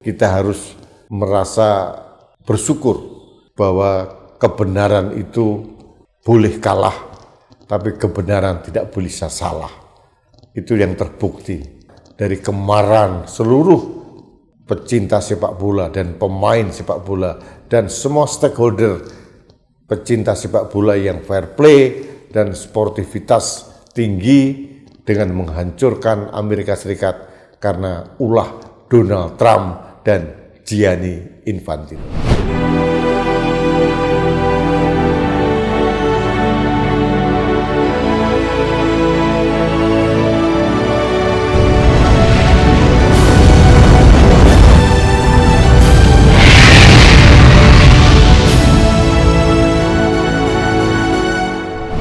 Kita harus merasa bersyukur bahwa kebenaran itu boleh kalah, tapi kebenaran tidak boleh salah. Itu yang terbukti dari kemarahan seluruh pecinta sepak bola dan pemain sepak bola dan semua stakeholder pecinta sepak bola yang fair play dan sportivitas tinggi dengan menghancurkan Amerika Serikat karena ulah Donald Trump dan Gianni Infantino.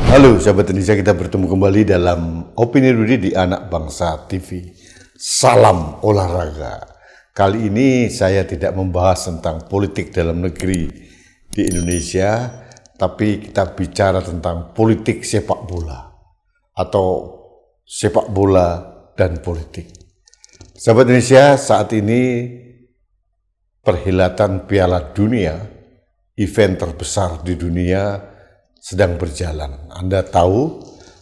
Halo sahabat Indonesia, kita bertemu kembali dalam Opini Rudy di Anak Bangsa TV. Salam olahraga. Kali ini saya tidak membahas tentang politik dalam negeri di Indonesia, tapi kita bicara tentang politik sepak bola atau sepak bola dan politik. Sahabat Indonesia, saat ini perhelatan Piala Dunia, event terbesar di dunia, sedang berjalan. Anda tahu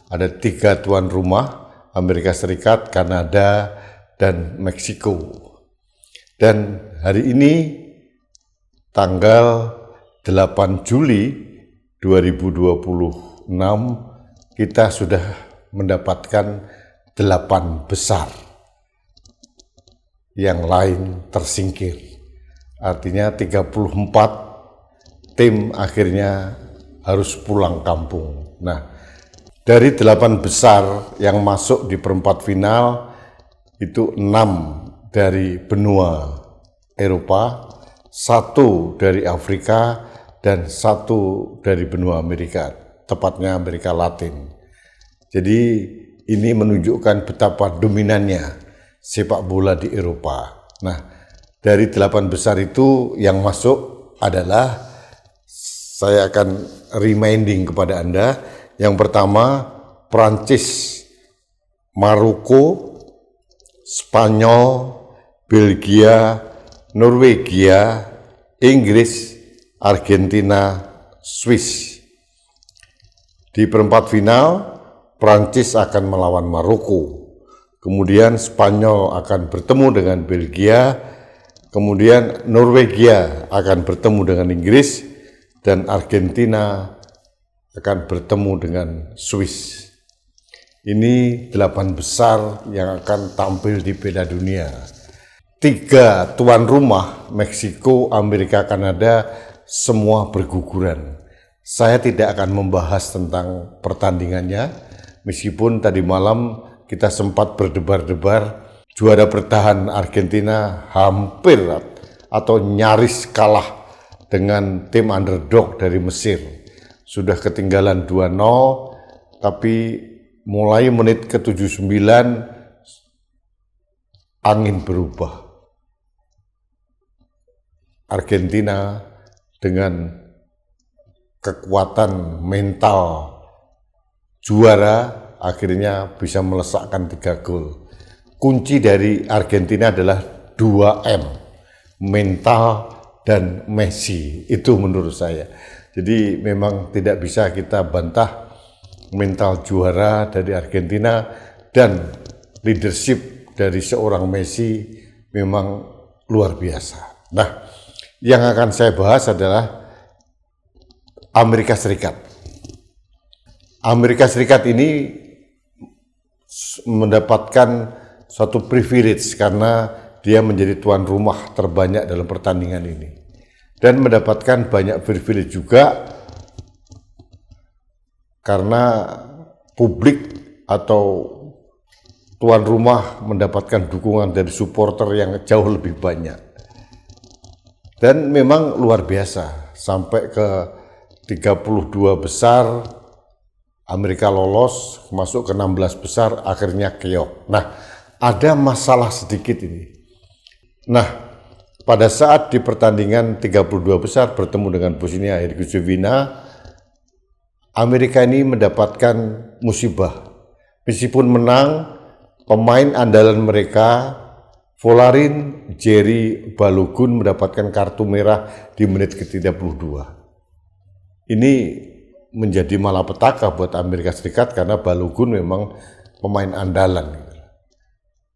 ada 3 tuan rumah, Amerika Serikat, Kanada, dan Meksiko. Dan hari ini tanggal 8 Juli 2026 kita sudah mendapatkan 8 besar. Yang lain tersingkir. Artinya 34 tim akhirnya harus pulang kampung. Nah, dari 8 besar yang masuk di perempat final itu 6 dari benua Eropa, 1 dari Afrika, dan 1 dari benua Amerika, tepatnya Amerika Latin. Jadi ini menunjukkan betapa dominannya sepak bola di Eropa. Nah, dari 8 besar itu yang masuk adalah, saya akan reminding kepada Anda. Yang pertama, Prancis, Maroko, Spanyol, Belgia, Norwegia, Inggris, Argentina, Swiss. Di perempat final, Prancis akan melawan Maroko. Kemudian Spanyol akan bertemu dengan Belgia. Kemudian Norwegia akan bertemu dengan Inggris. Dan Argentina akan bertemu dengan Swiss. Ini 8 besar yang akan tampil di Piala Dunia. 3 tuan rumah, Meksiko, Amerika, Kanada, semua berguguran. Saya tidak akan membahas tentang pertandingannya, meskipun tadi malam kita sempat berdebar-debar. Juara bertahan Argentina hampir atau nyaris kalah dengan tim underdog dari Mesir. Sudah ketinggalan 2-0, tapi mulai menit ke-79 angin berubah. Argentina dengan kekuatan mental juara akhirnya bisa melesakkan 3 gol. Kunci dari Argentina adalah 2M, mental dan Messi, itu menurut saya. Jadi memang tidak bisa kita bantah mental juara dari Argentina, dan leadership dari seorang Messi memang luar biasa. Nah, yang akan saya bahas adalah Amerika Serikat. Amerika Serikat ini mendapatkan suatu privilege karena dia menjadi tuan rumah terbanyak dalam pertandingan ini. Dan mendapatkan banyak privilege juga karena publik atau tuan rumah mendapatkan dukungan dari supporter yang jauh lebih banyak. Dan memang luar biasa, sampai ke 32 besar Amerika lolos, masuk ke 16 besar, akhirnya keok. Nah, ada masalah sedikit ini. Nah, pada saat di pertandingan 32 besar bertemu dengan Bosnia Herzegovina, Amerika ini mendapatkan musibah. Meskipun menang, pemain andalan mereka Folarin Jerry Balogun mendapatkan kartu merah di menit ke-32. Ini menjadi malapetaka buat Amerika Serikat karena Balogun memang pemain andalan.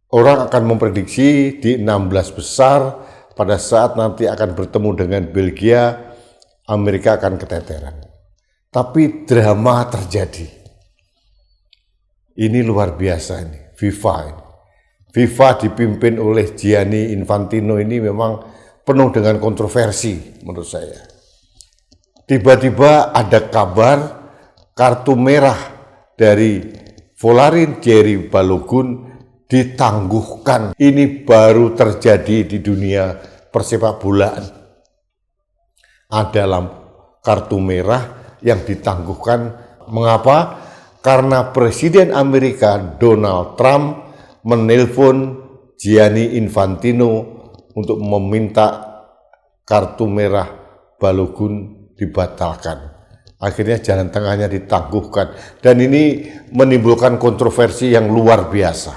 Orang akan memprediksi di 16 besar pada saat nanti akan bertemu dengan Belgia, Amerika akan keteteran. Tapi drama terjadi. Ini luar biasa ini, FIFA ini. FIFA dipimpin oleh Gianni Infantino ini memang penuh dengan kontroversi menurut saya. Tiba-tiba ada kabar kartu merah dari Folarin Jerry Balogun ditangguhkan. Ini baru terjadi di dunia persepak bolaan. Ada kartu merah yang ditangguhkan. Mengapa? Karena Presiden Amerika Donald Trump menelpon Gianni Infantino untuk meminta kartu merah Balogun dibatalkan. Akhirnya jalan tengahnya ditangguhkan. Dan ini menimbulkan kontroversi yang luar biasa.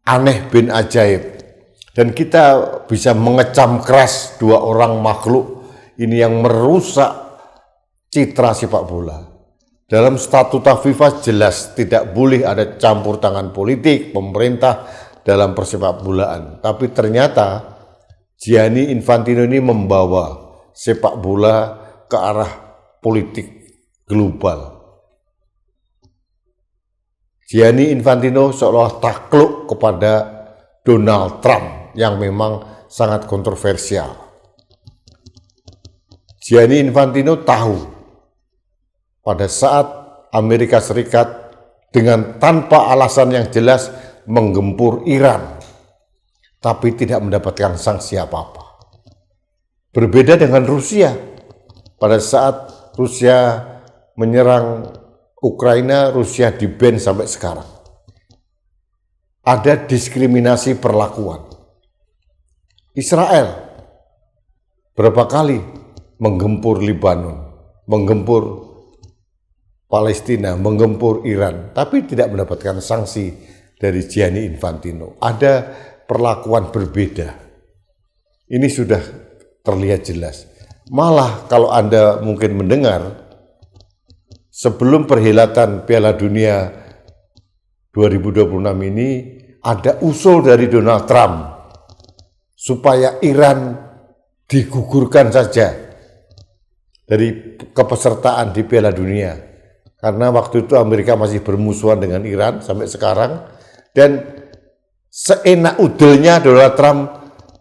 Aneh bin ajaib. Dan kita bisa mengecam keras dua orang makhluk ini yang merusak citra sepak bola. Dalam statuta FIFA jelas tidak boleh ada campur tangan politik, pemerintah dalam persepak bolaan. Tapi ternyata Gianni Infantino ini membawa sepak bola ke arah politik global. Gianni Infantino seolah takluk kepada Donald Trump yang memang sangat kontroversial. Gianni Infantino tahu pada saat Amerika Serikat dengan tanpa alasan yang jelas menggempur Iran, tapi tidak mendapatkan sanksi apa-apa. Berbeda dengan Rusia, pada saat Rusia menyerang Ukraina, Rusia di-ban sampai sekarang. Ada diskriminasi perlakuan. Israel berapa kali menggempur Lebanon, menggempur Palestina, menggempur Iran, tapi tidak mendapatkan sanksi dari Gianni Infantino. Ada perlakuan berbeda. Ini sudah terlihat jelas. Malah kalau Anda mungkin mendengar, sebelum perhelatan Piala Dunia 2026 ini, ada usul dari Donald Trump supaya Iran digugurkan saja dari kepesertaan di Piala Dunia. Karena waktu itu Amerika masih bermusuhan dengan Iran sampai sekarang. Dan seenak udelnya Donald Trump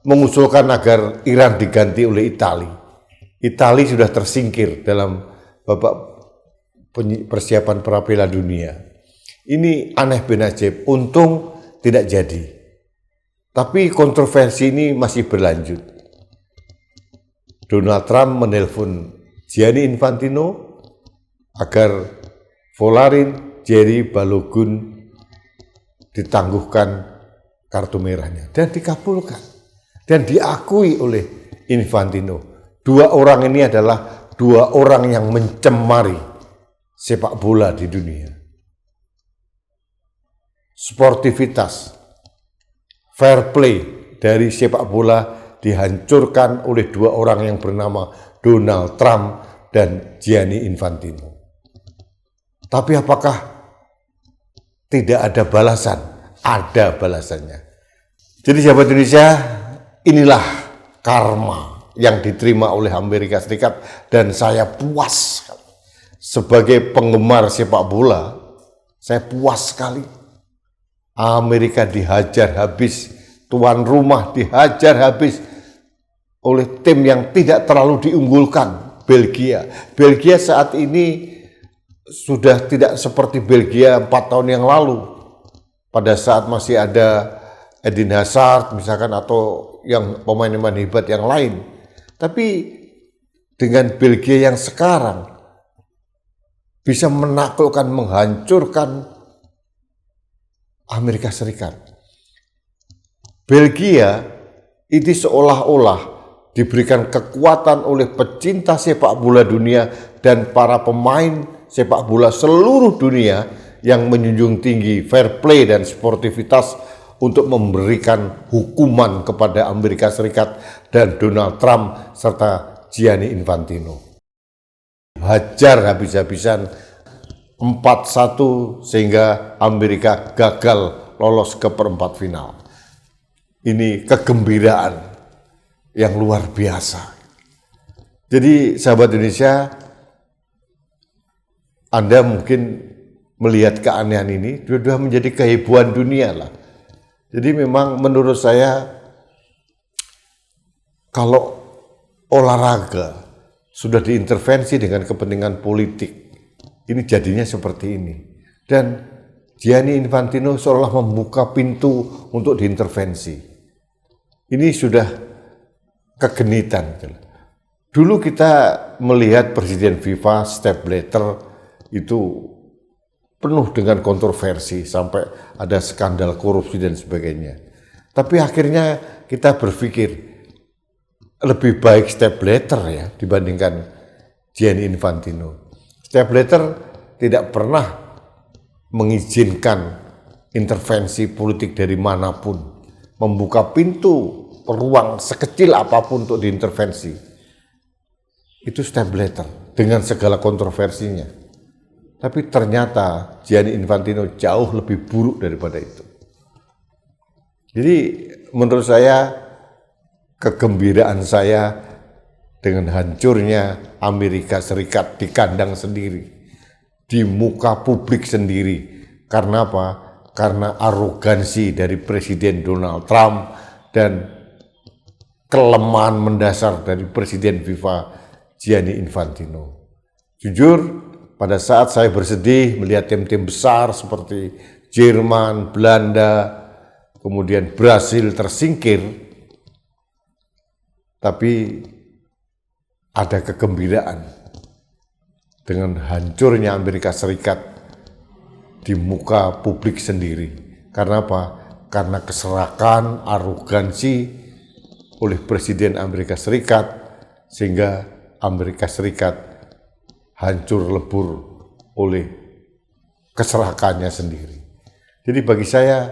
mengusulkan agar Iran diganti oleh Italia. Italia sudah tersingkir dalam babak persiapan pra-Piala Dunia. Ini aneh bin ajaib. Untung tidak jadi. Tapi kontroversi ini masih berlanjut. Donald Trump menelpon Gianni Infantino agar Folarin Jerry Balogun ditangguhkan kartu merahnya dan dikabulkan dan diakui oleh Infantino. Dua orang ini adalah dua orang yang mencemari sepak bola di dunia. Sportivitas, fair play dari sepak bola dihancurkan oleh dua orang yang bernama Donald Trump dan Gianni Infantino. Tapi apakah tidak ada balasan? Ada balasannya. Jadi sahabat Indonesia, inilah karma yang diterima oleh Amerika Serikat dan saya puas. Sebagai penggemar sepak bola, saya puas sekali. Amerika dihajar habis, tuan rumah dihajar habis oleh tim yang tidak terlalu diunggulkan, Belgia. Belgia saat ini sudah tidak seperti Belgia 4 tahun yang lalu. Pada saat masih ada Eden Hazard misalkan atau yang pemain-pemain hebat yang lain. Tapi dengan Belgia yang sekarang bisa menaklukkan, menghancurkan Amerika Serikat. Belgia itu seolah-olah diberikan kekuatan oleh pecinta sepak bola dunia dan para pemain sepak bola seluruh dunia yang menjunjung tinggi fair play dan sportivitas untuk memberikan hukuman kepada Amerika Serikat dan Donald Trump serta Gianni Infantino. Hajar habis-habisan 4-1 sehingga Amerika gagal lolos ke perempat final. Ini kegembiraan yang luar biasa. Jadi sahabat Indonesia, Anda mungkin melihat keanehan ini, dua-dua menjadi kehebohan dunia lah. Jadi memang menurut saya, kalau olahraga sudah diintervensi dengan kepentingan politik, ini jadinya seperti ini. Dan Gianni Infantino seolah membuka pintu untuk diintervensi. Ini sudah kegenitan. Dulu kita melihat Presiden FIFA Sepp Blatter itu penuh dengan kontroversi sampai ada skandal korupsi dan sebagainya. Tapi akhirnya kita berpikir lebih baik Sepp Blatter ya dibandingkan Gianni Infantino. Sepp Blatter tidak pernah mengizinkan intervensi politik dari manapun, membuka pintu peluang sekecil apapun untuk diintervensi. Itu Sepp Blatter dengan segala kontroversinya. Tapi ternyata Gianni Infantino jauh lebih buruk daripada itu. Jadi menurut saya, kegembiraan saya dengan hancurnya Amerika Serikat di kandang sendiri, di muka publik sendiri. Karena apa? Karena arogansi dari Presiden Donald Trump dan kelemahan mendasar dari Presiden FIFA Gianni Infantino. Jujur, pada saat saya bersedih melihat tim-tim besar seperti Jerman, Belanda, kemudian Brasil tersingkir, tapi ada kegembiraan dengan hancurnya Amerika Serikat di muka publik sendiri. Karena apa? Karena keserakan, arogansi oleh Presiden Amerika Serikat, sehingga Amerika Serikat hancur lebur oleh keserakannya sendiri. Jadi bagi saya,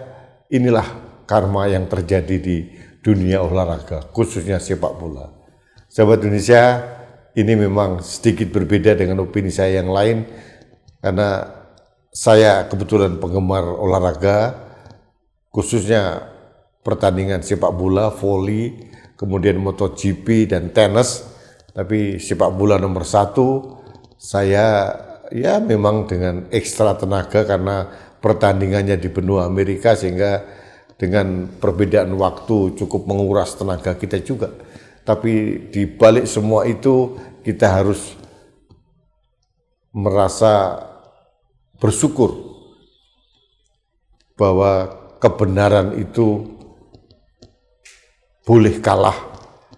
inilah karma yang terjadi di dunia olahraga, khususnya sepak bola. Sahabat Indonesia, ini memang sedikit berbeda dengan opini saya yang lain, karena saya kebetulan penggemar olahraga, khususnya pertandingan sepak bola, voli, kemudian MotoGP dan tenis. Tapi sepak bola nomor 1, saya ya memang dengan ekstra tenaga karena pertandingannya di benua Amerika, sehingga dengan perbedaan waktu cukup menguras tenaga kita juga. Tapi di balik semua itu kita harus merasa bersyukur bahwa kebenaran itu boleh kalah,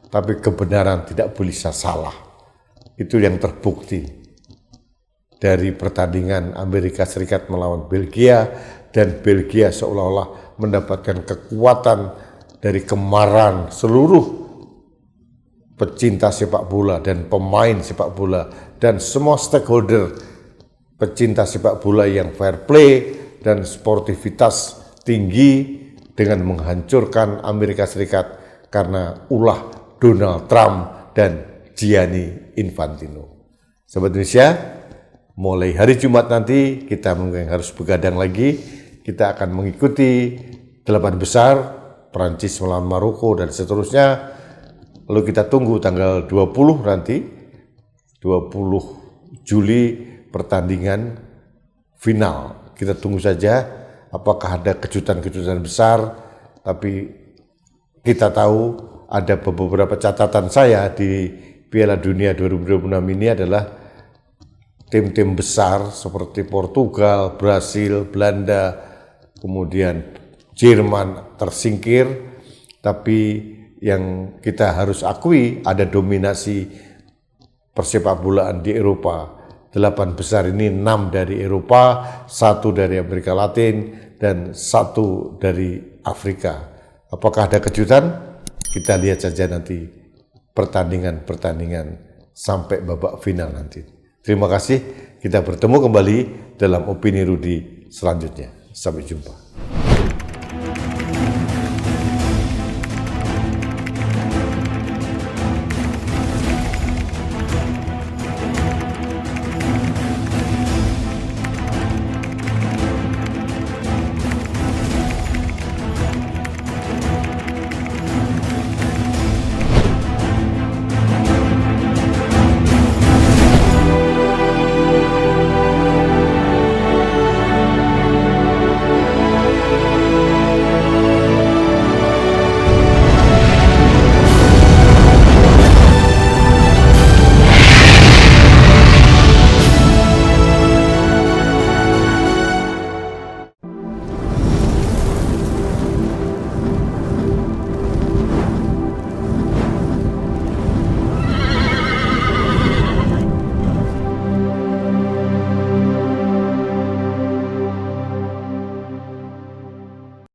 tapi kebenaran tidak boleh salah. Itu yang terbukti dari pertandingan Amerika Serikat melawan Belgia, dan Belgia seolah-olah mendapatkan kekuatan dari kemarahan seluruh pecinta sepak bola dan pemain sepak bola dan semua stakeholder pecinta sepak bola yang fair play dan sportivitas tinggi dengan menghancurkan Amerika Serikat karena ulah Donald Trump dan Gianni Infantino. Sahabat Indonesia, mulai hari Jumat nanti kita mungkin harus begadang lagi. Kita akan mengikuti 8 besar, Prancis melawan Maroko dan seterusnya. Lalu kita tunggu tanggal 20 nanti, 20 Juli pertandingan final. Kita tunggu saja apakah ada kejutan-kejutan besar, tapi kita tahu ada beberapa catatan saya di Piala Dunia 2026 ini adalah tim-tim besar seperti Portugal, Brasil, Belanda, kemudian Jerman tersingkir, tapi yang kita harus akui ada dominasi persepak bolaan di Eropa. 8 besar ini 6 dari Eropa, 1 dari Amerika Latin, dan 1 dari Afrika. Apakah ada kejutan? Kita lihat saja nanti pertandingan-pertandingan sampai babak final nanti. Terima kasih, kita bertemu kembali dalam Opini Rudi selanjutnya. Sampai jumpa.